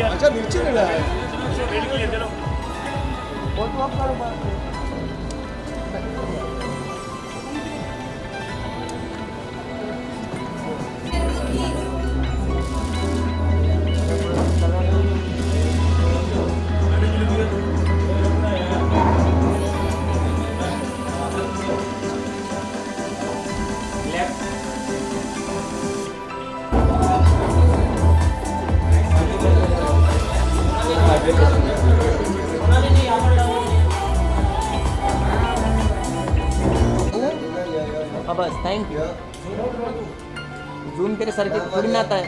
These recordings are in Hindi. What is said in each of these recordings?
अच्छा नीचे मिला है। हाँ बस थैंक यू। जूम तेरे सर के थोड़ी ना आता है।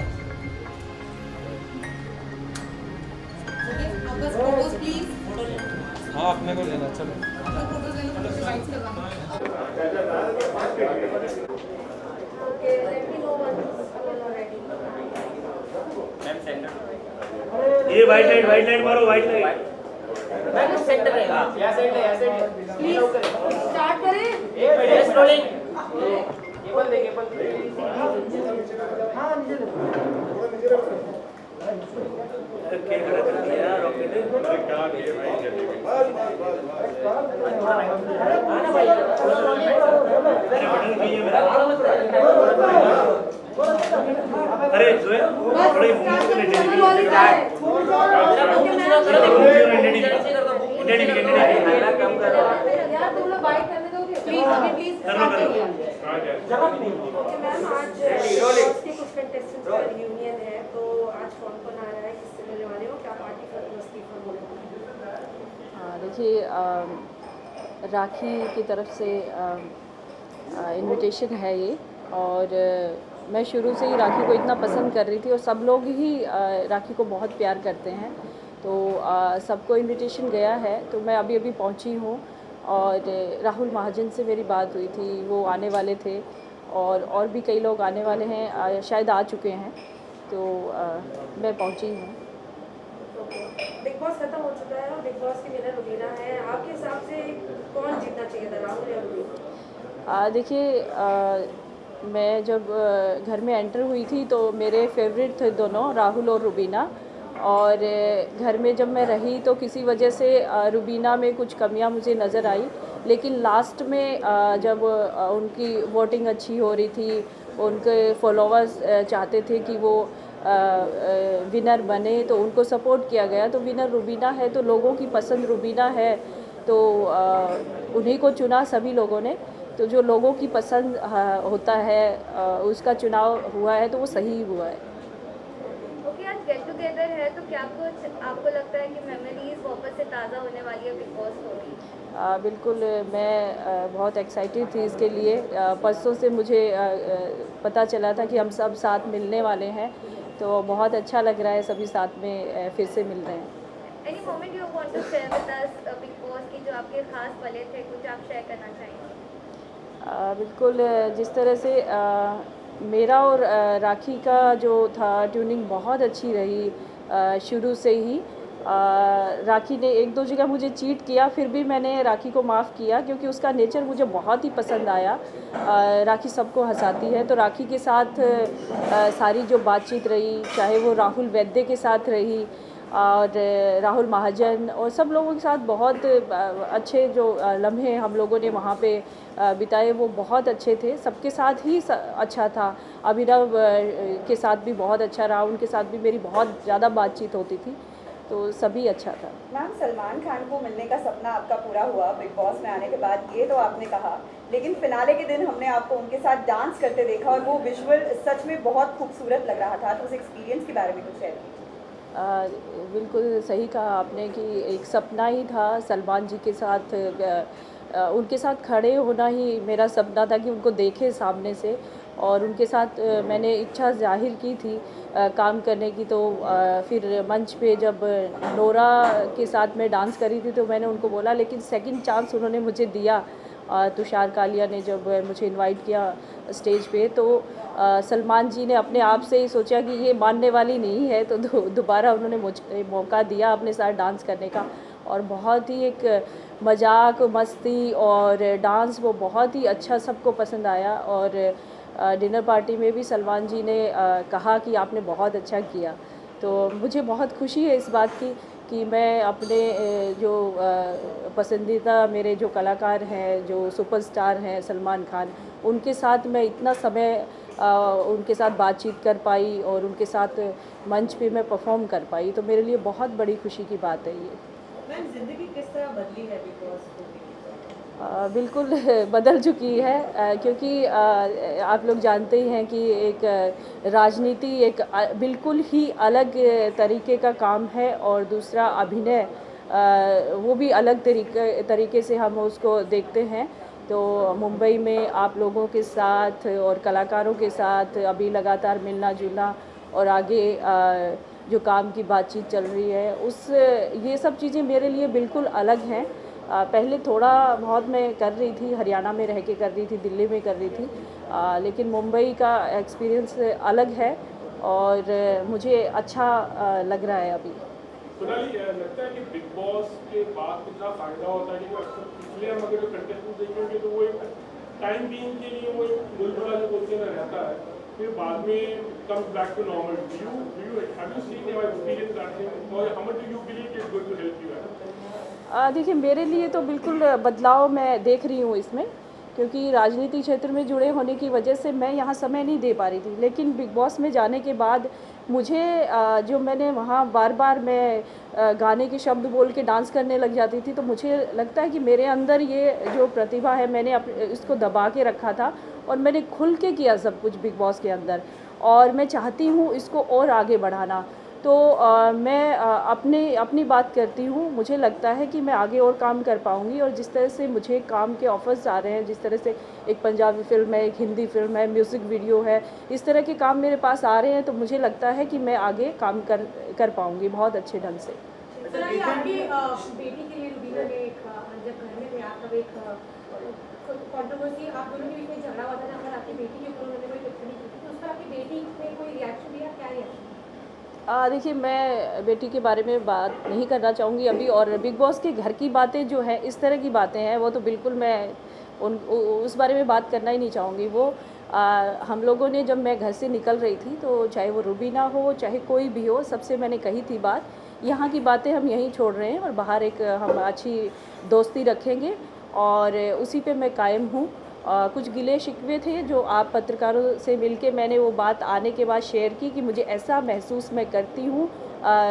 हाँ अपने को लेना चलो। ये वाइट लाइट मारो वाइट लाइट। मैं सेंटर रहेगा। या साइड प्लीज स्टार्ट करें। एक मिनट रोलिंग। केबल दे केक रख दिया रॉकेट क्या दिए भाई अरे जोए थोड़ी यार तुम लोग बाइक करने दोगे प्लीज जगह भी नहीं। मैम आज के कुछ कंटेस्टेंट्स का रियूनियन है तो आज कौन आ रहा है किससे मिलने वाले हो क्या पार्टी का इस्तीफा बोले। देखिए राखी की तरफ से इनविटेशन है ये और मैं शुरू से ही राखी को इतना पसंद कर रही थी और सब लोग ही राखी को बहुत प्यार करते हैं तो सबको इनविटेशन गया है तो मैं अभी पहुंची हूँ और राहुल महाजन से मेरी बात हुई थी वो आने वाले थे और भी कई लोग आने वाले हैं शायद आ चुके हैं तो मैं पहुंची हूँ। बिग बॉस खत्म हो चुका है और बिग बॉस की विनर रुबीना है आपके हिसाब से कौन जीतना चाहिए था राहुल या रुबीना। देखिए मैं जब घर में एंटर हुई थी तो मेरे फेवरेट थे दोनों राहुल और रुबीना और घर में जब मैं रही तो किसी वजह से रुबीना में कुछ कमियां मुझे नज़र आई लेकिन लास्ट में जब उनकी वोटिंग अच्छी हो रही थी उनके फॉलोअर्स चाहते थे कि वो विनर बने तो उनको सपोर्ट किया गया तो विनर रुबीना है तो लोगों की पसंद रुबीना है तो उन्हीं को चुना सभी लोगों ने तो जो लोगों की पसंद होता है उसका चुनाव हुआ है तो वो सही हुआ है। ओके आज गेट टुगेदर है तो क्या कुछ आपको लगता है कि मेमोरीज वापस से ताज़ा होने वाली है बिग बॉस होगी। बिल्कुल मैं बहुत एक्साइटेड थी इसके लिए परसों से मुझे पता चला था कि हम सब साथ मिलने वाले हैं तो बहुत अच्छा लग रहा है सभी साथ में फिर से मिल रहे हैं। Any moment you want to share with us Bigg Boss की जो आपके खास पले थे कुछ आप शेयर करना चाहेंगे। बिल्कुल जिस तरह से मेरा और राखी का जो था ट्यूनिंग बहुत अच्छी रही शुरू से ही राखी ने एक दो जगह मुझे चीट किया फिर भी मैंने राखी को माफ़ किया क्योंकि उसका नेचर मुझे बहुत ही पसंद आया। राखी सबको हंसाती है तो राखी के साथ सारी जो बातचीत रही चाहे वो राहुल वैद्य के साथ रही और राहुल महाजन और सब लोगों के साथ बहुत अच्छे जो लम्हे हम लोगों ने वहाँ पे बिताए वो बहुत अच्छे थे सबके साथ ही अच्छा था। अभिनव के साथ भी बहुत अच्छा रहा उनके साथ भी मेरी बहुत ज़्यादा बातचीत होती थी तो सभी अच्छा था। मैम सलमान खान को मिलने का सपना आपका पूरा हुआ बिग बॉस में आने के बाद ये तो आपने कहा लेकिन फिनाले के दिन हमने आपको उनके साथ डांस करते देखा और वो विजुअल सच में बहुत खूबसूरत लग रहा था तो उस एक्सपीरियंस के बारे में कुछ शेयर कीजिए। बिल्कुल सही कहा आपने कि एक सपना ही था सलमान जी के साथ उनके साथ खड़े होना ही मेरा सपना था कि उनको देखे सामने से और उनके साथ मैंने इच्छा जाहिर की थी काम करने की तो फिर मंच पे जब नोरा के साथ मैं डांस करी थी तो मैंने उनको बोला लेकिन सेकंड चांस उन्होंने मुझे दिया तुषार कालिया ने जब मुझे इनवाइट किया स्टेज पे तो सलमान जी ने अपने आप से ही सोचा कि ये मानने वाली नहीं है तो दोबारा उन्होंने मुझे मौका दिया अपने साथ डांस करने का और बहुत ही एक मजाक मस्ती और डांस वो बहुत ही अच्छा सबको पसंद आया और डिनर पार्टी में भी सलमान जी ने कहा कि आपने बहुत अच्छा किया तो मुझे बहुत खुशी है इस बात की कि मैं अपने जो पसंदीदा मेरे जो कलाकार हैं, जो सुपरस्टार हैं सलमान खान, उनके साथ मैं इतना समय उनके साथ बातचीत कर पाई और उनके साथ मंच पे मैं परफॉर्म कर पाई, तो मेरे लिए बहुत बड़ी खुशी की बात है ये। मैम जिंदगी किस तरह बदली है बिग बॉस को? बिल्कुल बदल चुकी है, क्योंकि आप लोग जानते ही हैं कि एक राजनीति एक बिल्कुल ही अलग तरीके का काम है और दूसरा अभिनय वो भी अलग तरीके से हम उसको देखते हैं। तो मुंबई में आप लोगों के साथ और कलाकारों के साथ अभी लगातार मिलना जुलना और आगे जो काम की बातचीत चल रही है ये सब चीज़ें मेरे लिए बिल्कुल अलग हैं। पहले थोड़ा बहुत मैं कर रही थी, हरियाणा में रह के कर रही थी, दिल्ली में कर रही थी, लेकिन मुंबई का एक्सपीरियंस अलग है और मुझे अच्छा लग रहा है अभी। सोनाली, लगता है कि बिग बॉस के बाद कितना फायदा होता है कि अक्सर पिछले हम अगर कंटेस्टेंट देखेंगे तो वो एक टाइम बीइंग के लिए वो एक बुलबुला जो बोलते हैं रहता है, फिर बाद में comes back to normal. Have you seen your experience that thing और how much do you believe it is going to help you? देखिए, मेरे लिए तो बिल्कुल बदलाव मैं देख रही हूँ इसमें, क्योंकि राजनीति क्षेत्र में जुड़े होने की वजह से मैं यहाँ समय नहीं दे पा रही थी, लेकिन बिग बॉस में जाने के बाद मुझे जो मैंने वहाँ बार बार मैं गाने के शब्द बोल के डांस करने लग जाती थी, तो मुझे लगता है कि मेरे अंदर ये जो प्रतिभा है मैंने इसको दबा के रखा था और मैंने खुल के किया सब कुछ बिग बॉस के अंदर, और मैं चाहती हूँ इसको और आगे बढ़ाना। तो मैं अपनी बात करती हूँ, मुझे लगता है कि मैं आगे और काम कर पाऊँगी, और जिस तरह से मुझे काम के ऑफ़र्स आ रहे हैं, जिस तरह से एक पंजाबी फ़िल्म है, एक हिंदी फ़िल्म है, म्यूज़िक वीडियो है, इस तरह के काम मेरे पास आ रहे हैं, तो मुझे लगता है कि मैं आगे काम कर पाऊँगी बहुत अच्छे ढंग से। आपकी बेटी के लिए रुबीना ने जब घर में थे आप तब एक कंट्रोवर्सी आप दोनों के बीच में झगड़ा हुआ था, जहाँ पर आपकी बेटी के ऊपर उन्होंने कोई टिप्पणी की थी, तो उस पर आपकी बेटी ने कोई रिएक्शन दिया? क्या रिएक्शन? देखिए, मैं बेटी के बारे में बात नहीं करना चाहूँगी अभी, और बिग बॉस के घर की बातें जो हैं, इस तरह की बातें हैं, वो तो बिल्कुल मैं उस बारे में बात करना ही नहीं चाहूँगी। वो हम लोगों ने जब मैं घर से निकल रही थी, तो चाहे वो रुबीना हो, चाहे कोई भी हो, सबसे मैंने कही थी बात, यहाँ की बातें हम यहीं छोड़ रहे हैं और बाहर एक हम अच्छी दोस्ती रखेंगे, और उसी पे मैं कायम हूँ। कुछ गिले शिकवे थे जो आप पत्रकारों से मिलके मैंने वो बात आने के बाद शेयर की कि मुझे ऐसा महसूस मैं करती हूँ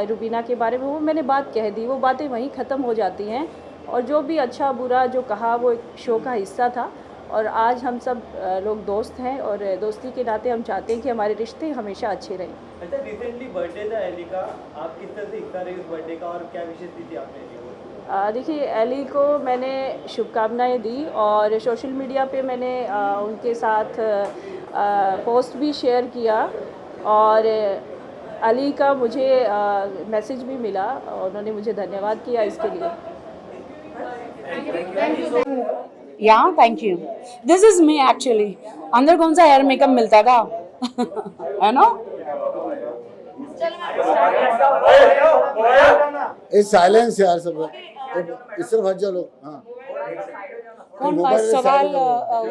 रुबीना के बारे में, वो मैंने बात कह दी, वो बातें वहीं ख़त्म हो जाती हैं, और जो भी अच्छा बुरा जो कहा वो एक शो का हिस्सा था, और आज हम सब लोग दोस्त हैं, और दोस्ती के नाते हम चाहते हैं कि हमारे रिश्ते हमेशा अच्छे रहें। अच्छा, रिसेंटली बर्थडे था एली का, आप किस तरह से हिस्सा रहे उस बर्थडे का और क्या विशेष दी थी आपने एली को? देखिए, एली को मैंने शुभकामनाएं दी, और सोशल मीडिया पे मैंने उनके साथ पोस्ट भी शेयर किया, और अली का मुझे मैसेज भी मिला, और उन्होंने मुझे धन्यवाद किया इसके लिए। Yeah, thank you. This is me actually. अंदर कौन सा हेयर मेकअप मिलता था है ना? ए साइलेंस यार सब, इस तरफ हट जाओ लोग। हाँ, कौन सवाल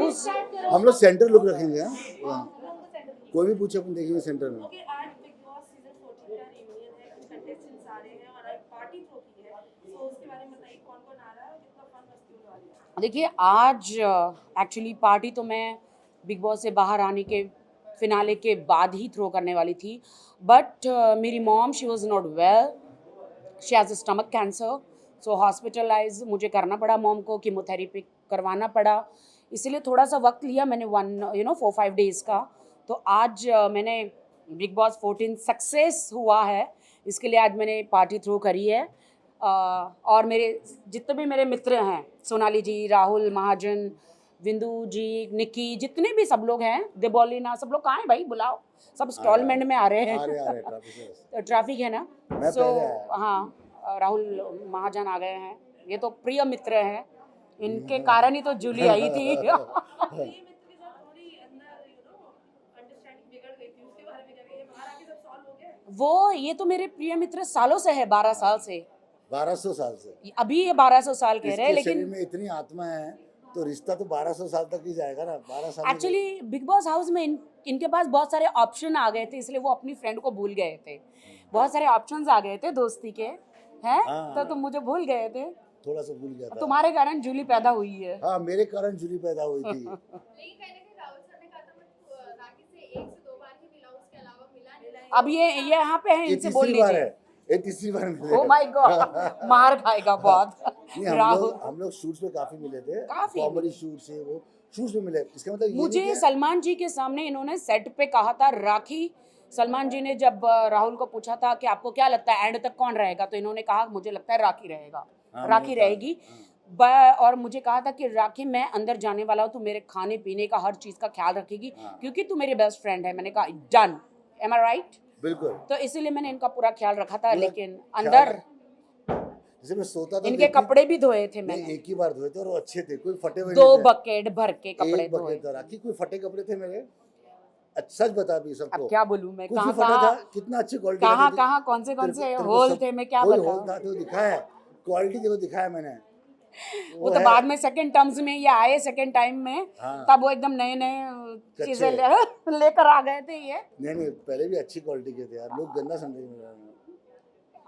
उस हम लोग सेंटर लुक रखेंगे। हाँ, कोई भी पूछे अपन देखेंगे सेंटर में। देखिए, आज एक्चुअली पार्टी तो मैं बिग बॉस से बाहर आने के फिनाले के बाद ही थ्रो करने वाली थी, बट मेरी mom she was not well, she has stomach cancer, so hospitalize मुझे करना पड़ा, मॉम को कीमोथेरेपी करवाना पड़ा, इसीलिए थोड़ा सा वक्त लिया मैंने 4-5 डेज़ का। तो आज मैंने बिग बॉस 14 सक्सेस हुआ है, इसके लिए आज मैंने पार्टी थ्रो करी है। और मेरे जितने भी मेरे मित्र हैं, सोनाली जी, राहुल महाजन, विंदु जी, निकी, जितने भी सब लोग हैं, देबोलिना, सब लोग कहाँ हैं भाई, बुलाओ, सब स्टॉलमेंट में आ रहे हैं। ट्रैफिक है ना, सो हाँ, राहुल महाजन आ गए हैं, ये तो प्रिय मित्र हैं, इनके कारण ही तो जूली आई थी। वो ये तो मेरे प्रिय मित्र सालों से है, 12 साल से, 1200 साल से। अभी ये 1200 साल कह रहे हैं, लेकिन शरीर में इतनी आत्मा है तो रिश्ता तो 1200 साल तक ही जाएगा ना। 12 साल एक्चुअली बिग बॉस हाउस में इनके पास बहुत सारे ऑप्शन आ गए थे, इसलिए वो अपनी फ्रेंड को भूल गए थे, बहुत सारे ऑप्शंस आ गए थे दोस्ती के, हैं? हाँ। तो तुम मुझे भूल गए थे। थोड़ा सा भूल गया था। तुम्हारे कारण जूली पैदा हुई है। हाँ, मेरे कारण जूली पैदा हुई थी। लेकिन कहने के राहुल सर ने कहा था मैं राखी से 1 से 2 बार ही मिला हूं, उसके अलावा मिला नहीं। अब ये यहाँ पे है, ये इनसे बोल तीसरी बार लीजिए। है, ये तीसरी बार मिले। ओ माय गॉड, मार खाएगा बहुत। नहीं, राहुल हम लोग शूट्स पे काफी मिले थे, काफी कॉमेडी शूट से वो शूट्स पे मिले। इसका मतलब ये नहीं मुझे कि- सलमान जी के सामने इन्होंने सेट पे कहा था राखी। सलमान जी ने जब राहुल को पूछा था कि आपको क्या लगता है एंड तक कौन रहेगा, तो इन्होंने कहा मुझे लगता है राखी रहेगा, हाँ, राखी मैंने कहा, रहेगी। हाँ। और मुझे कहा था कि राखी मैं अंदर जाने वाला हूँ, तू मेरे खाने पीने का हर चीज़ का ख्याल रखेगी, हाँ। क्योंकि तू मेरी बेस्ट फ्रेंड है। मैंने कहा डन, एम आई राइट? बिल्कुल। तो इसीलिए मैंने इनका पूरा ख्याल रखा था। पूरा लेकिन ख्याल अंदर जैसे मैं सोता था इनके कपड़े भी धोए थे नहीं, मैंने, एक ही बार धोए थे और वो अच्छे थे, कोई फटे हुए 2 नहीं थे। बकेट भर के कपड़े एक धोए। बकेट था राखी, कोई फटे कपड़े थे मेरे? सच बता भी सबको। अब क्या बोलूं मैं, कुछ भी कहाँ फटा था, कहाँ कितना अच्छी क्वालिटी कहाँ कहाँ कौन से होल थे, मैं क्या होल बताऊं। था तो दिखाया, क्वालिटी देखो दिखाया मैंने। वो तो है। बाद में सेकंड टर्म्स में ये आए, सेकंड टाइम में, हाँ। तब वो एकदम नए नए चीजें लेकर आ गए थे ये। नहीं पहले भी अच्छी क्वालिटी के थे यार, लोग गंदा समझे मेरा।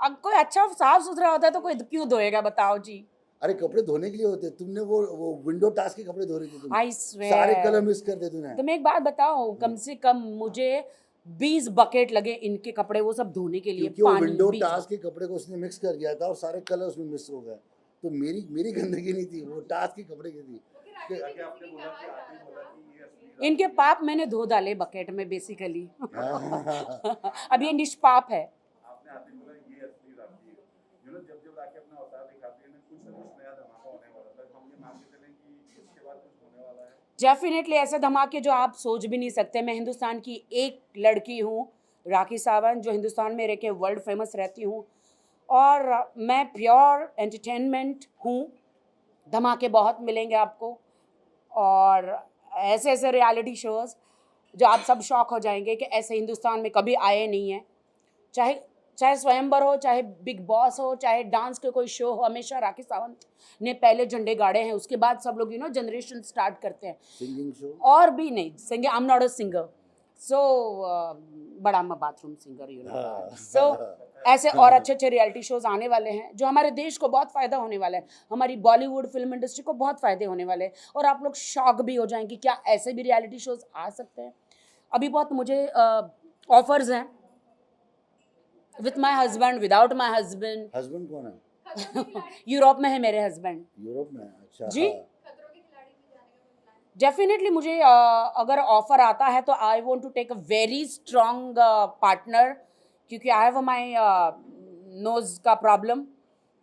अब कोई अच्छा साफ सुथरा होता है तो कोई क्यों धोएगा, बताओ जी। अरे कपड़े धोने के लिए होते, तुमने वो विंडो टास्क के कपड़े धो रही थी तुम। I swear। सारे कलर मिक्स कर दे तूने। तुम्हें एक बात बताओ, कम से कम मुझे 20 बकेट लगे इनके कपड़े वो सब धोने के लिए। क्योंकि वो पानी विंडो 20 टास्क के कपड़े को उसने मिक्स कर दिया था और सारे कलर उसमें मिक्स हो गए। तो मेरी गंदगी नहीं थी, वो टास्क की कपड़े की थी। इनके पाप मैंने धो डाले बकेट में बेसिकली। अब ये निष्पाप है। डेफिनेटली ऐसे धमाके जो आप सोच भी नहीं सकते। मैं हिंदुस्तान की एक लड़की हूँ, राखी सावंत, जो हिंदुस्तान में रह के वर्ल्ड फेमस रहती हूँ, और मैं प्योर एंटरटेनमेंट हूँ। धमाके बहुत मिलेंगे आपको, और ऐसे ऐसे रियलिटी शोज़ जो आप सब शॉक हो जाएंगे कि ऐसे हिंदुस्तान में कभी आए नहीं हैं। चाहे स्वयंवर हो, चाहे बिग बॉस हो, चाहे डांस के कोई शो हो, हमेशा राखी सावंत ने पहले झंडे गाड़े हैं। उसके बाद सब लोग जनरेशन स्टार्ट करते हैं। सिंगिंग शो और भी नहीं, singing, I am not a singer, so but I am a bathroom singer, so ऐसे और अच्छे अच्छे रियलिटी शोज आने वाले हैं जो हमारे देश को बहुत फ़ायदा होने वाला है, हमारी बॉलीवुड फिल्म इंडस्ट्री को बहुत फ़ायदे होने वाले हैं। और आप लोग शॉक भी हो जाएंगे, क्या ऐसे भी रियलिटी शोज आ सकते हैं। अभी बहुत मुझे ऑफर्स हैं, with my husband, without my husband. Husband कौन है? यूरोप में है मेरे हस्बैंड। यूरोप में? अच्छा जी। डेफिनेटली मुझे अगर ऑफर आता है तो I want to take a very strong partner, क्योंकि आई हैव माई नोज़ का प्रॉब्लम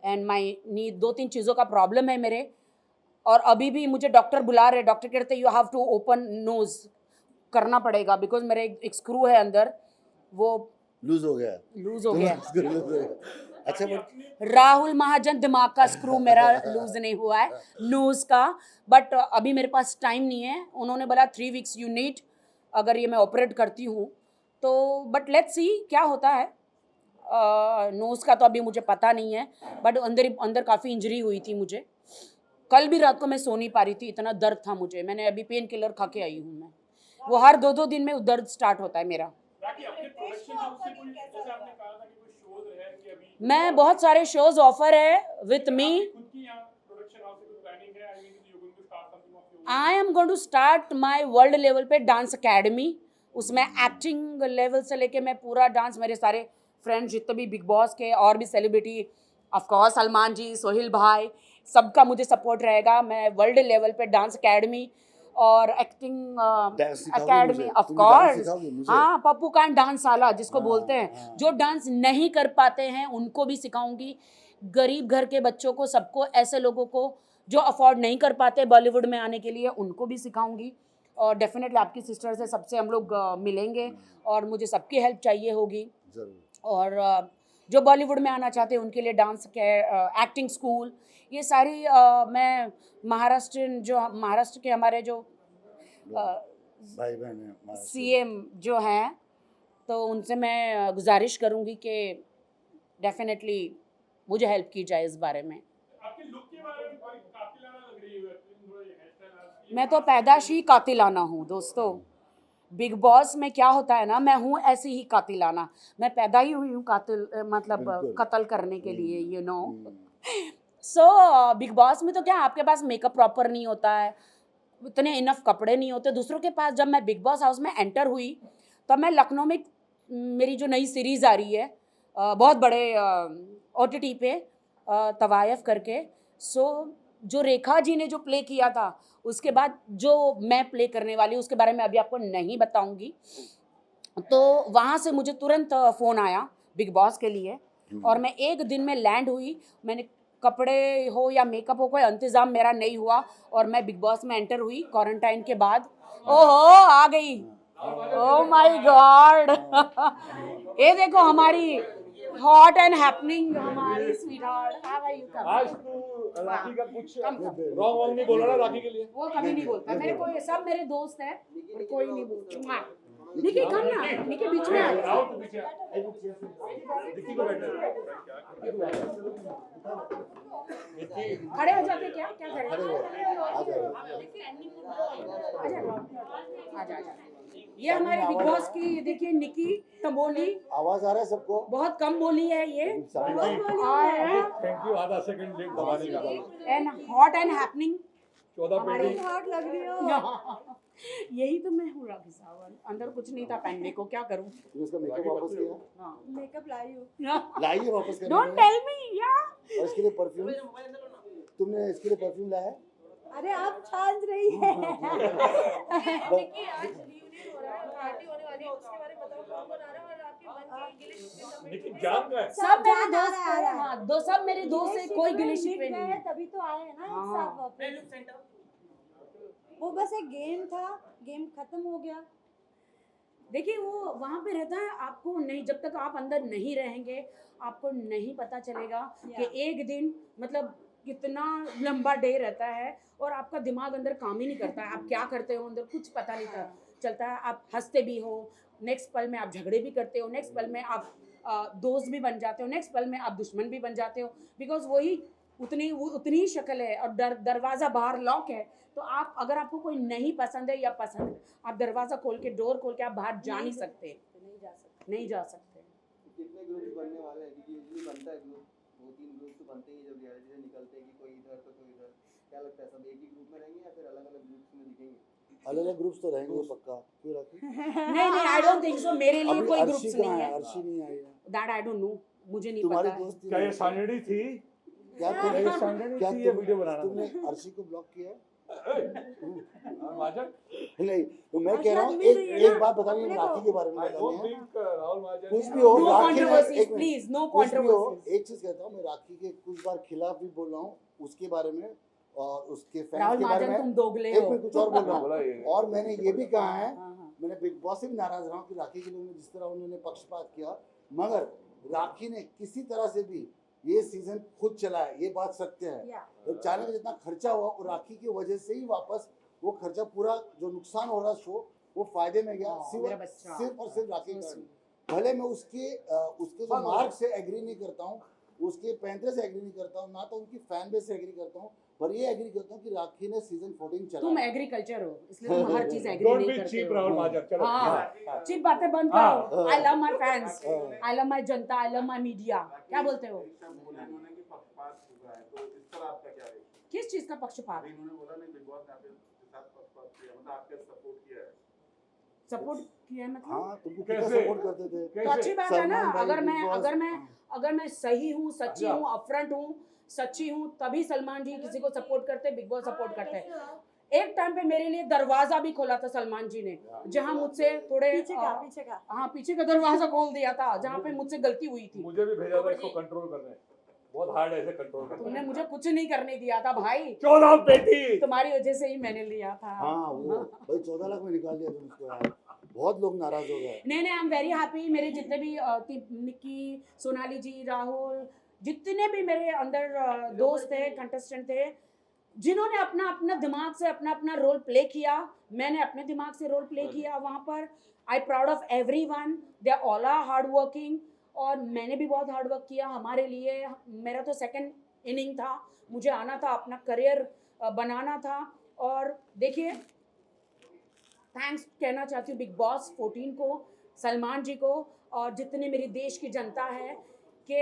एंड माई नी 2-3 चीज़ों का प्रॉब्लम है मेरे। और अभी भी मुझे डॉक्टर बुला रहे, डॉक्टर कहते you have to open nose करना पड़ेगा, बिकॉज मेरे एक स्क्रू है अंदर, वो लूज हो गया। लूज हो गया। अच्छा बट राहुल महाजन दिमाग का स्क्रू मेरा लूज नहीं हुआ है, नोज का, बट अभी मेरे पास टाइम नहीं है। उन्होंने बोला 3 वीक्स यू नीड, अगर ये मैं ऑपरेट करती हूँ तो, बट लेट्स सी क्या होता है। नोज का तो अभी मुझे पता नहीं है, बट अंदर काफ़ी इंजरी हुई थी मुझे। कल भी रात को मैं सो नहीं पा रही थी, इतना दर्द था मुझे। मैंने अभी पेन किलर खा के आई हूँ मैं, वो हर 2-2 दिन में दर्द स्टार्ट होता है मेरा। मैं बहुत सारे शोज ऑफर है with me. I am going to start my world level पे डांस अकेडमी। उसमें एक्टिंग लेवल से लेके मैं पूरा डांस, मेरे सारे फ्रेंड्स जितने भी बिग बॉस के और भी सेलिब्रिटी, ऑफकोर्स सलमान जी, सोहेल भाई, सबका मुझे सपोर्ट रहेगा। मैं वर्ल्ड लेवल पे डांस अकेडमी और एक्टिंग अकेडमी, ऑफ कोर्स। हाँ, पप्पू कांड डांस साला जिसको बोलते हैं, जो डांस नहीं कर पाते हैं उनको भी सिखाऊंगी। गरीब घर के बच्चों को, सबको, ऐसे लोगों को जो अफोर्ड नहीं कर पाते बॉलीवुड में आने के लिए, उनको भी सिखाऊंगी। और डेफिनेटली आपकी सिस्टर से, सबसे हम लोग मिलेंगे और मुझे सबकी हेल्प चाहिए होगी। और जो बॉलीवुड में आना चाहते हैं उनके लिए डांस के एक्टिंग स्कूल, ये सारी मैं महाराष्ट्र के हमारे जो भाई बहन CM जो हैं, तो उनसे मैं गुजारिश करूंगी कि डेफिनेटली मुझे हेल्प की जाए इस बारे में। मैं तो पैदाश ही कातिलाना हूँ दोस्तों, बिग बॉस में क्या होता है ना, मैं हूँ ऐसी ही कातिलाना, मैं पैदा ही हुई हूँ कातिल, मतलब बिल्कुल। कत्ल करने के लिए, you know. So big boss में तो क्या, आपके पास मेकअप प्रॉपर नहीं होता है, इतने इनफ कपड़े नहीं होते दूसरों के पास। जब मैं बिग बॉस हाउस में एंटर हुई तब मैं लखनऊ में, मेरी जो नई सीरीज़ आ रही है बहुत बड़े OTT पे, तवायफ करके, सो जो रेखा जी ने जो प्ले किया था, उसके बाद जो मैं प्ले करने वाली हूँ उसके बारे में अभी आपको नहीं बताऊंगी। तो वहाँ से मुझे तुरंत फ़ोन आया बिग बॉस के लिए, और मैं एक दिन में लैंड हुई। मैंने कपड़े हो या मेकअप हो, कोई इंतज़ाम मेरा नहीं हुआ, और मैं बिग बॉस में एंटर हुई क्वारंटाइन के बाद। ओहो, आ गई, ओह माय गॉड। ये देखो हमारी हॉट एंड हैपनिंग, हमारी स्वीटहार्ट, हाउ आर यू? आज तू राखी का कुछ कम रॉन्ग नहीं बोला ना राखी के लिए? वो कभी नहीं बोलता, मेरे कोई, सब मेरे दोस्त हैं और कोई नहीं बोलता। निकी कम ना, निकी बीच में आ। आओ तू पीछे निकी को बैठने खड़े हो जाते क्या, क्या करें? खड़े हो, आ जाओ। आजा। ये हमारे बिग बॉस की, देखिए निकी तमोली, आवाज आ रहा है सबको? बहुत कम बोली है ये, थैंक यू। आधा सेकंड लेट दबाने का। एंड हॉट एंड हैपनिंग 14 पेटी हॉट लग रही हो। यही तो मैं हूँ राखी सावंत, अंदर कुछ नहीं था पहनने को, क्या करूँ? तुमने इसका मेकअप वापस किया? मेकअप लाई हूँ। लाइए वापस करने डोंट के टेल मी या। और इसके लिए परफ्यूम, तुमने इसके लिए परफ्यूम लाया है? अरे आप छान रही है। निकी जान का है। सब मेरे दोस्त हैं, हाँ, सब मेरे दोस्त हैं, कोई गिली शिकवे नहीं है। तभी तो आए हैं ना एक हाँ। साथ वापस। वो बस एक गेम था, गेम खत्म हो गया। देखिए वो वहाँ पे रहता है, आपको नहीं, जब तक आप अंदर नहीं रहेंगे आपको नहीं पता चलेगा कि एक दिन मतलब कितना लंबा डे रहता है, और आपका दिमाग अंदर काम ही नहीं करता है, आप क्या करते हो अंदर कुछ पता नहीं चलता है। आप हंसते भी हो, नेक्स्ट पल में आप झगड़े भी करते हो, नेक्स्ट पल में आप दोस्त भी बन जाते हो, नेक्स्ट पल में आप दुश्मन भी बन जाते हो, बिकॉज वही उतनी ही शक्ल है, और दरवाज़ा बाहर लॉक है। तो आप, अगर आपको कोई नहीं पसंद है या पसंद है, आप दरवाज़ा खोल के, डोर खोल के आप बाहर जा नहीं सकते, नहीं जा सकते। कितने ग्रुप बनने वाले हैं? क्योंकि यूजुअली बनता है ग्रुप, 2-3 ग्रुप तो बनते ही जब रियलिटी से निकलते हैं कि कोई इधर तो कोई इधर। क्या लगता है, सब एक ही ग्रुप में रहेंगे या फिर अलग-अलग ग्रुप्स में दिखेंगे? अलग-अलग ग्रुप्स तो रहेंगे पक्का। क्यों राखी? नहीं, आई डोंट थिंक सो, मेरे लिए अभी कोई अर्शी ग्रुप्स कहाँ नहीं है? है, अर्शी नहीं आई है। दैट आई डोंट नो, मुझे नहीं तुम्हारी पता है। दोस्त क्या ये सांगड़ी थी? क्या ये सांगड़ी क्या थी ये वीडियो बनाना? तुमने अर्शी को ब्लॉक किया है? महाजन नहीं, तो मैं कह रहा हूँ एक बात बतानी है राखी के बारे में आई बतानी डोंट है। थिंक राहुल महाजन कुछ भी हो, No राखी ने controversies, एक मिनट, please, no कुछ भी हो, controversies. एक चीज कहता हूँ, मैं राखी के कुछ बार खिलाफ भी बोल रहा हूँ उसके बारे में, और उसके फैंस राहुल के बारे महाजन में। तुम दोगले एक हो। मिनट, कुछ और बोल रहा बोला ये। हूँ, और मैंने ये भी कहा है, हाँ। मैंने बिग बॉस से भी नाराज रहा हूँ कि राखी के लिए जिस तरह उन्होंने पक्षपात किया, मगर राखी ने किसी तरह से भी ये सीजन खुद चलाया, ये बात सत्य है। तो चैनल का जितना खर्चा हुआ वो राखी की वजह से ही वापस वो खर्चा, पूरा जो नुकसान हो रहा शो वो फायदे में गया, मेरा बच्चा। सिर्फ और सिर्फ राखी के कारण। भले मैं उसके जो मार्क से एग्री नहीं करता हूँ, उसके पैंतरे से एग्री नहीं करता हूँ, ना तो उनकी फैन बेस से एग्री करता हूँ, पर ये एग्री करता हूँ कि राखी ने सीजन 14 चला। तुम एग्रीकल्चर हो, इसलिए तुम हर चीज एग्री डोंट नहीं बी करते चीप हो। राहुल महाजन। चलो हाँ, चीप बातें बंद करो। I love my fans, I love my Janata, I love my media. क्या बोलते हो? किस चीज का पक्षपात? सपोर्ट किया मतलब? हाँ, तुमको कितना कैसे? सपोर्ट करते थे। तो अच्छी बात है ना। सलमान भाई, अगर मैं बिग बॉस, अगर मैं हाँ। अगर मैं सही हूँ, सच्ची हूँ, अपफ्रंट हूँ, सच्ची हूँ, तभी सलमान जी किसी को सपोर्ट करते, बिग बॉस सपोर्ट करते हैं। एक टाइम पे मेरे लिए दरवाजा भी खोला था सलमान जी ने, जहाँ मुझसे थोड़े पीछे का हाँ, पीछे का दरवाजा खोल दिया था, जहाँ पे मुझसे गलती हुई थी। मुझे भी भेजा था इसको कंट्रोल करने, बहुत हार्ड है इसे कंट्रोल करना। तुमने मुझे कुछ नहीं करने दिया था भाई, 14 पेटी तुम्हारी वजह से ही मैंने लिया था। हाँ, वो भाई 14 लाख में निकाल दिया तुम उसको यार, बहुत लोग नाराज हो गए। नहीं, आई एम वेरी हैप्पी। मेरे जितने भी निक्की, सोनाली जी, राहुल, जितने भी मेरे अंदर दोस्त थे, कंटेस्टेंट थे, जिन्होंने अपना अपना दिमाग से अपना अपना रोल प्ले किया, मैंने अपने दिमाग से रोल प्ले किया वहाँ पर। I proud of everyone, they all are hard working, और मैंने भी बहुत हार्ड वर्क किया हमारे लिए। मेरा तो सेकंड इनिंग था, मुझे आना था, अपना करियर बनाना था। और देखिए थैंक्स कहना चाहती हूँ बिग बॉस 14 को, सलमान जी को और जितने मेरी देश की जनता है कि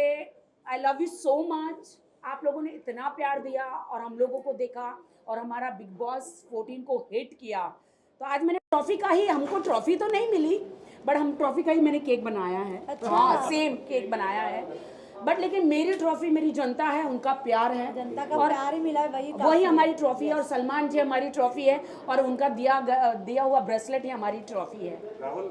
I love you so much. आप लोगों ने इतना प्यार दिया और हम लोगों को देखा और हमारा बिग बॉस 14 को हिट किया। तो आज मैंने ट्रॉफी का ही, हमको ट्रॉफी तो नहीं मिली बट हम ट्रॉफी का ही मैंने केक बनाया है। अच्छा। हाँ, सेम केक बनाया है बट लेकिन मेरी ट्रॉफी मेरी जनता है, उनका प्यार है, जनता का और प्यार ही मिला है, वही वही हमारी ट्रॉफी है। और सलमान जी हमारी ट्रॉफी है और उनका दिया हुआ ब्रेसलेट ही हमारी ट्रॉफी है। राहुल,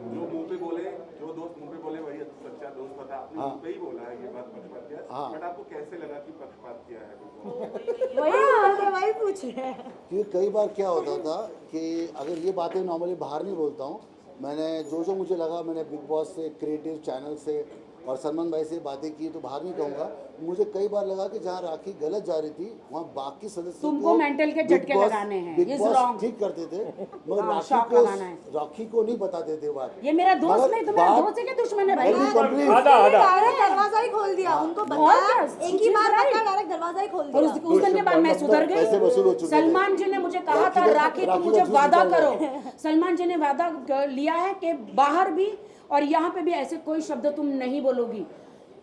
जो मुंह पे बोले, जो दोस्त मुंह पे बोले वही सच्चा दोस्त था। आपने मुंह पे ही बोला है ये बात, पक्षपात किया, बट आपको कैसे लगा कि पक्षपात किया है? वही पूछ रहे हैं। क्योंकि कई बार क्या होता था कि अगर ये बातें नॉर्मली बाहर नहीं बोलता हूँ, मैंने जो मुझे लगा, मैंने बिग बॉस से, क्रिएटिव चैनल से और सलमान भाई से बातें की, तो बाहर नहीं कहूँगा। मुझे कई बार लगा कि जहाँ राखी गलत जा रही थी वहाँ बाकी सदस्य तुमको मेंटल के झटके लगाने हैं, बिग ये बॉस wrong। ठीक करते थे मगर हाँ, शॉक लगाना है। राखी को नहीं बताते थे बात। ये मेरा दोस्त मगर नहीं तो मेरा बात- दोस्त है कि दुश्मन है भाई? Let me complete। डायरेक्ट दरवाजा ही खोल दिया, उनको और बताया, क्या? एक ही बार बताया, डायरेक्ट दरवाजा ही खोल और दिया। उस दिन के बाद मैं सुधर पैसे वसूल हो गई। चुके थे। सलमान जी ने मुझे कहा था राखी तुम मुझे का जूस वादा निकाल करो। सलमान जी ने वादा लिया है कि बाहर भी और यहाँ पे भी ऐसे कोई शब्द तुम नहीं बोलोगी।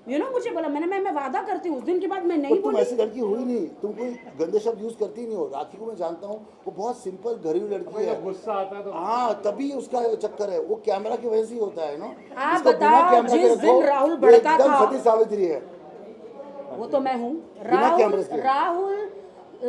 मुझे बोला, मैं वादा करती हूँ। उस दिन के बाद मैं नहीं तुम बोली। ऐसी लड़की हुई नहीं, तुम कोई गंदे शब्द यूज करती नहीं हो। राखी को मैं जानता हूँ, वो बहुत सिंपल घरेलू लड़की है। गुस्सा आता है तो हाँ, तभी उसका चक्कर है, वो कैमरा की वजह से ही होता है ना। आप इसको बिना बताओ, कैमरा के जिस रखो, दिन राहुल ये भड़का एकदम था, सती सावित्री है। वो तो मैं हूँ। बिना कैमरे के। राहुल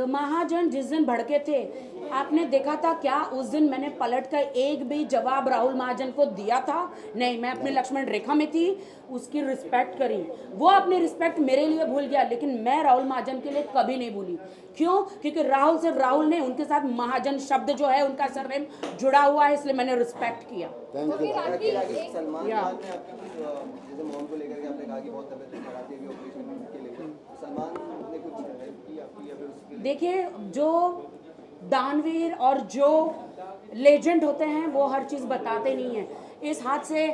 महाजन जिस दिन भड़के थे, आपने देखा था क्या उस दिन मैंने पलट कर एक भी जवाब राहुल महाजन को दिया था? नहीं, मैं अपने लक्ष्मण रेखा में थी, उसकी रिस्पेक्ट करी। वो अपनी रिस्पेक्ट मेरे लिए भूल गया, लेकिन मैं राहुल महाजन के लिए कभी नहीं भूली। क्यों? क्योंकि राहुल सिर्फ राहुल ने, उनके साथ महाजन शब्द जो है उनका सरनेम जुड़ा हुआ है, इसलिए मैंने रिस्पेक्ट किया। Thank you. सलमान खान ने आपकी जैसे मॉम को लेकर के आपने कहा कि बहुत तबीयत खराब थी ऑपरेशन के लेकर, सलमान ने कुछ हेल्प की आपकी या फिर उसके लिए? देखिए, जो दानवीर और जो लेजेंड होते हैं वो हर चीज़ बताते नहीं हैं। इस हाथ से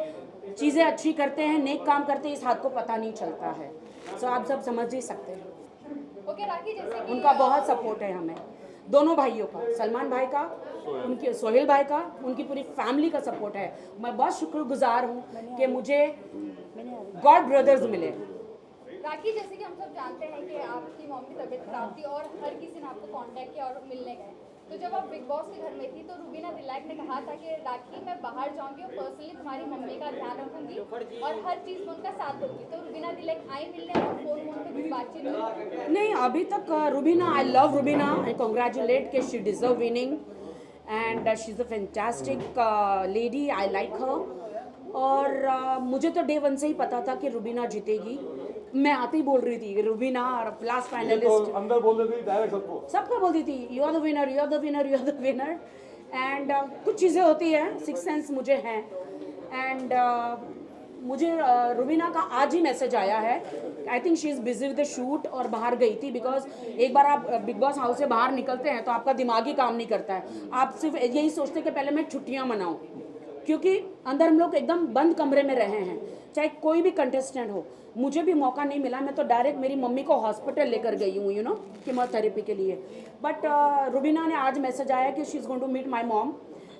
चीज़ें अच्छी करते हैं, नेक काम करते हैं, इस हाथ को पता नहीं चलता है। सो आप सब समझ ही सकते हैं। ओके राखी, जैसे कि उनका बहुत सपोर्ट है हमें, दोनों भाइयों का, सलमान भाई का, उनके सोहेल भाई का, उनकी पूरी फैमिली का सपोर्ट है। मैं बहुत शुक्रगुजार हूँ कि मुझे गॉड ब्रदर्स मिले। राखी, जैसे कि हम सब जानते हैं कि आपकी मॉम की तबीयत खराब थी और हर किसी ने आपको कांटेक्ट किया और मिलने गए। तो जब आप बिग बॉस के घर में थी तो रूबीना दिलैक ने कहा था कि राखी मैं बाहर जाऊंगी और पर्सनली तुम्हारी मम्मी का ध्यान रखूंगी और हर चीज़ में उनका साथ दूंगी। तो रूबीना दिलैक आई मिलने और फोन पे कुछ बातचीत हुई? नहीं, अभी तक Rubina, I love Rubina, I congratulate कि she deserve winning and she is a fantastic lady, I like her. और मुझे तो डे वन से ही पता था कि रूबीना जीतेगी। मैं आते ही बोल रही थी कि रूबीना लास्ट फाइनलिस्ट, अंदर बोल देती डायरेक्ट सबको बोलती थी you are the winner, you are the winner, you are the winner. And कुछ चीज़ें होती हैं, सिक्स सेंस मुझे हैं। एंड मुझे रूबीना का आज ही मैसेज आया है। I think she is busy with the shoot और बाहर गई थी, बिकॉज एक बार आप बिग बॉस हाउस से बाहर निकलते हैं तो आपका दिमाग ही काम नहीं करता है। आप सिर्फ यही सोचते हैं कि पहले मैं छुट्टियाँ मनाऊँ, क्योंकि अंदर हम लोग एकदम बंद कमरे में रहे हैं, चाहे कोई भी कंटेस्टेंट हो। मुझे भी मौका नहीं मिला, मैं तो डायरेक्ट मेरी मम्मी को हॉस्पिटल लेकर गई हूँ कीमोथेरेपी के लिए। बट रूबीना ने आज मैसेज आया कि she is going to meet my mom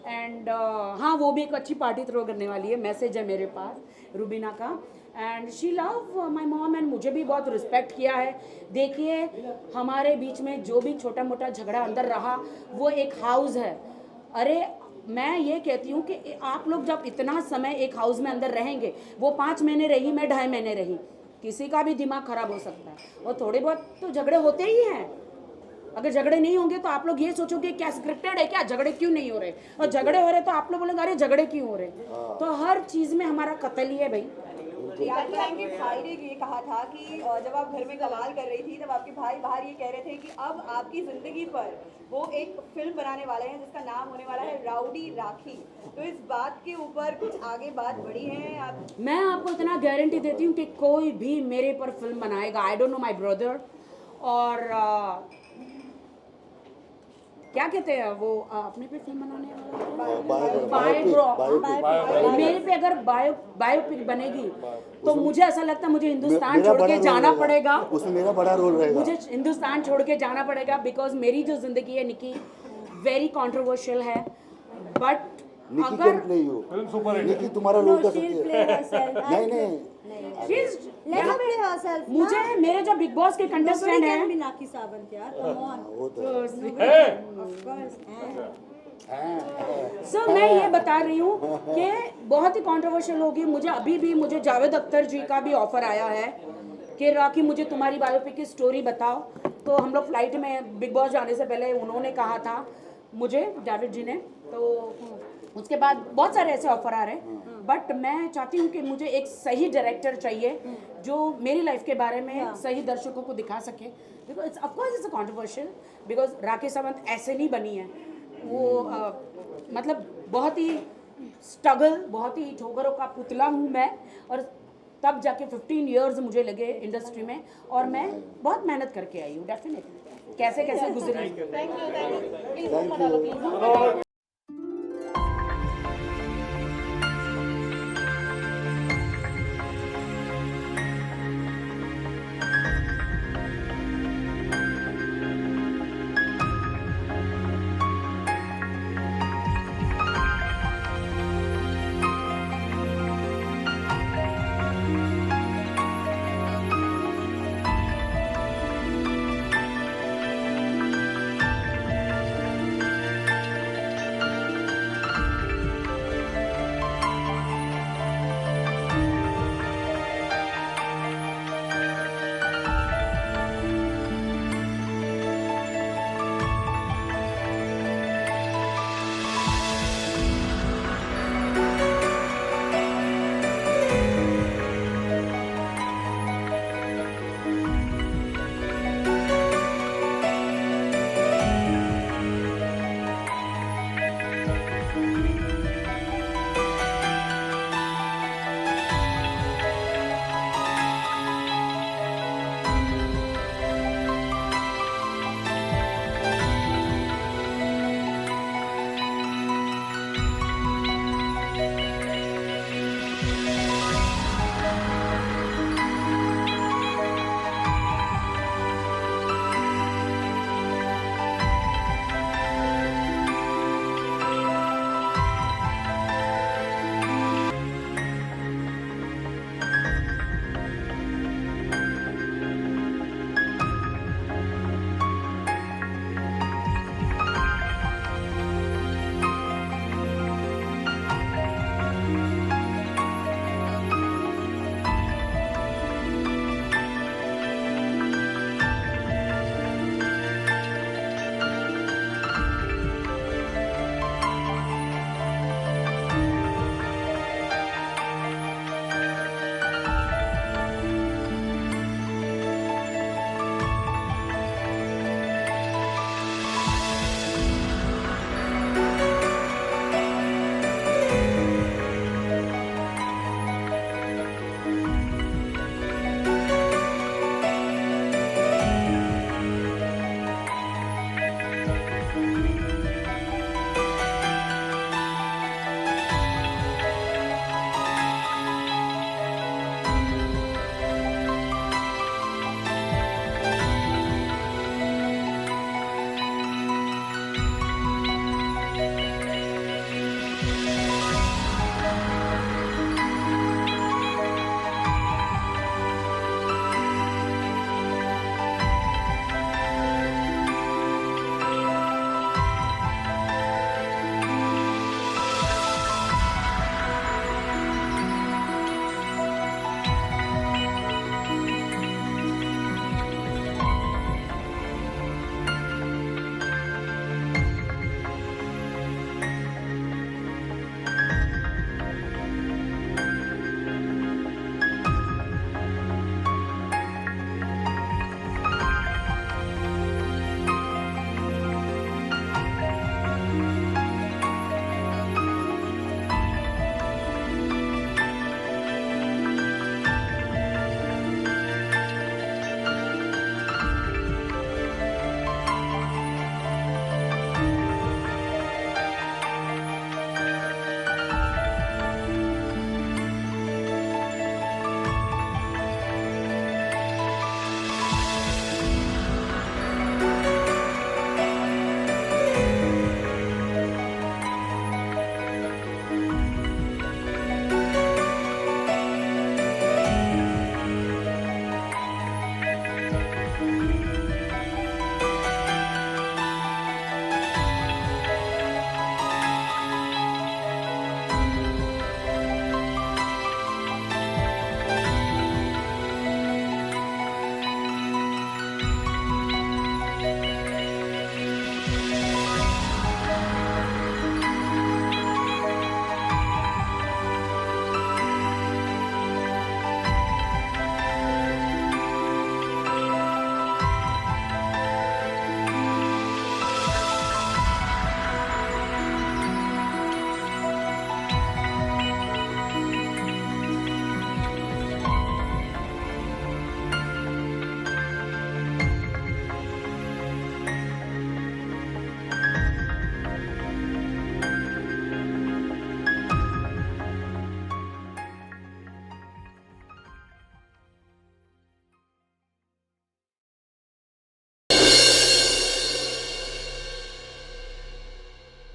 and हाँ, वो भी एक अच्छी पार्टी थ्रो करने वाली है। मैसेज है मेरे पास रूबीना का and she love my mom and मुझे भी बहुत रिस्पेक्ट किया है। देखिए, हमारे बीच में जो भी छोटा मोटा झगड़ा अंदर रहा वो एक हाउस है। अरे मैं ये कहती हूँ कि आप लोग जब इतना समय एक हाउस में अंदर रहेंगे, वो 5 महीने रही, मैं 2.5 महीने रही, किसी का भी दिमाग खराब हो सकता है और थोड़े बहुत तो झगड़े होते ही हैं। अगर झगड़े नहीं होंगे तो आप लोग ये सोचोगे क्या स्क्रिप्टेड है क्या, झगड़े क्यों नहीं हो रहे, और झगड़े हो रहे तो आप लोग बोलेंगे अरे झगड़े क्यों हो रहे। तो हर चीज़ में हमारा कत्ल ही है भाई। याद के भाई ने ये कहा था कि जब आप घर में कमाल कर रही थी तब आपके भाई बाहर ये कह रहे थे कि अब आपकी ज़िंदगी पर वो एक फिल्म बनाने वाले हैं जिसका नाम होने वाला है राउडी राखी। तो इस बात के ऊपर कुछ आगे बात बढ़ी है आप? मैं आपको इतना गारंटी देती हूँ कि कोई भी मेरे पर फिल्म बनाएगा। I don't know my brother, और क्या कहते हैं वो अपने पे फिल्म बनाने वाला, मेरे पे अगर बायोपिक बनेगी तो मुझे ऐसा लगता है मुझे हिंदुस्तान छोड़ के जाना पड़ेगा। उसमें मेरा बड़ा रोल रहेगा। मुझे हिंदुस्तान छोड़ के जाना पड़ेगा बिकॉज मेरी जो ज़िंदगी है निकी वेरी कंट्रोवर्शियल है। बट निकी अगर can play you, film super hit. Nikki तुम्हारा रोल कर सकती play है। herself. नहीं नहीं Let her play herself. मुझे मेरे जो बिग बॉस के Nobody कंटेस्टेंट can be हैं, Naki Sawant, यार. Come on. वो तो है Of course. सो मैं ये बता रही हूँ कि बहुत ही कंट्रोवर्शियल होगी। मुझे अभी भी मुझे जावेद अख्तर जी का भी ऑफर आया है कि राखी मुझे तुम्हारी बायोपिक की स्टोरी बताओ। तो हम लोग फ्लाइट में बिग बॉस जाने से पहले उन्होंने कहा था मुझे, जावेद जी ने, तो उसके बाद बहुत सारे ऐसे ऑफर आ रहे हैं। बट मैं चाहती हूँ कि मुझे एक सही डायरेक्टर चाहिए जो मेरी लाइफ के बारे में सही दर्शकों को दिखा सके। Because of course it's a controversial, because Rakhi Sawant ऐसे नहीं बनी है। वो मतलब बहुत ही स्ट्रगल, बहुत ही ठोकरों का पुतला हूँ मैं, और तब जाके 15 इयर्स मुझे लगे इंडस्ट्री में, और मैं बहुत मेहनत करके आई हूँ डेफिनेटली। कैसे कैसे गुजरी। Thank you.